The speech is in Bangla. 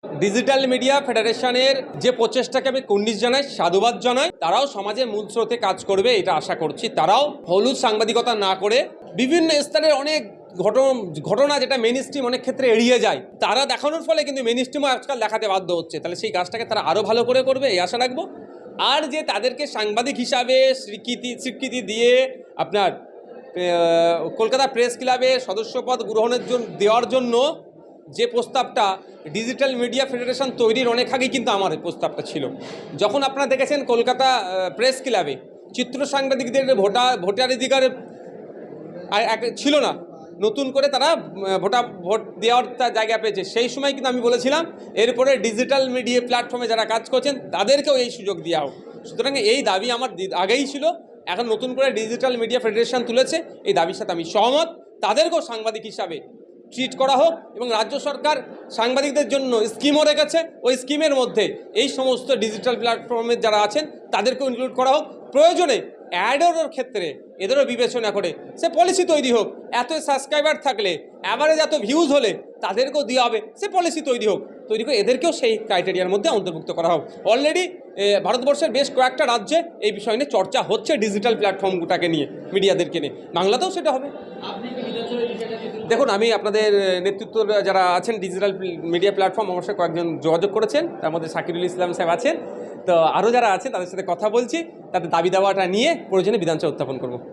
ডিজিটাল মিডিয়া ফেডারেশনের যে প্রচেষ্টাকে আমি কুর্নিশ জানাই, সাধুবাদ জানাই। তারাও সমাজের মূল স্রোতে কাজ করবে এটা আশা করছি। তারাও হলুদ সাংবাদিকতা না করে বিভিন্ন স্তরের অনেক ঘটনা যেটা মেইন স্ট্রিম অনেক ক্ষেত্রে এড়িয়ে যায়, তারা দেখানোর ফলে কিন্তু মেইন স্ট্রিমও আজকাল দেখাতে বাধ্য হচ্ছে। তাহলে সেই কাজটাকে তারা আরও ভালো করে করবে এই আশা রাখবো। আর যে তাদেরকে সাংবাদিক হিসাবে স্বীকৃতি দিয়ে আপনার কলকাতা প্রেস ক্লাবে সদস্যপদ গ্রহণের জন্য দেওয়ার জন্য যে প্রস্তাবটা ডিজিটাল মিডিয়া ফেডারেশন তৈরির অনেক আগেই কিন্তু আমার প্রস্তাবটা ছিল। যখন আপনারা দেখেছেন কলকাতা প্রেস ক্লাবে চিত্র সাংবাদিকদের ভোটাধিকার ছিল না, নতুন করে তারা ভোট দেওয়ার জায়গা পেয়েছে, সেই সময় কিন্তু আমি বলেছিলাম এরপরে ডিজিটাল মিডিয়া প্ল্যাটফর্মে যারা কাজ করছেন তাদেরকেও এই সুযোগ দেওয়া হোক। সুতরাং এই দাবি আমার আগেই ছিল, এখন নতুন করে ডিজিটাল মিডিয়া ফেডারেশন তুলেছে, এই দাবির সাথে আমি সহমত। তাদেরকেও সাংবাদিক হিসাবে ট্রিট করা হোক এবং রাজ্য সরকার সাংবাদিকদের জন্য স্কিমও রেখেছে, ওই স্কিমের মধ্যে এই সমস্ত ডিজিটাল প্ল্যাটফর্মের যারা আছেন তাদেরকেও ইনক্লুড করা হোক। প্রয়োজনে অ্যাডের ক্ষেত্রে এদেরও বিবেচনা করে সে পলিসি তৈরি হোক। এত সাবস্ক্রাইবার থাকলে, অ্যাভারেজ এত ভিউজ হলে তাদেরকেও দেওয়া হবে, সে পলিসি তৈরি করে এদেরকেও সেই ক্রাইটেরিয়ার মধ্যে অন্তর্ভুক্ত করা হোক। অলরেডি ভারতবর্ষের বেশ কয়েকটা রাজ্যে এই বিষয় নিয়ে চর্চা হচ্ছে, ডিজিটাল প্ল্যাটফর্মটাকে নিয়ে, মিডিয়াদেরকে নিয়ে। বাংলাতেও সেটা হবে। দেখুন, আমি আপনাদের নেতৃত্ব যারা আছেন ডিজিটাল মিডিয়া প্ল্যাটফর্ম অবশ্যই কয়েকজন যোগাযোগ করেছেন, তার মধ্যে শাকিরুল ইসলাম সাহেব আছেন, তো আরও যারা আছেন তাদের সাথে কথা বলছি, তাদের দাবি দাওয়াটা নিয়ে প্রয়োজনে বিধানসভা উত্থাপন করব।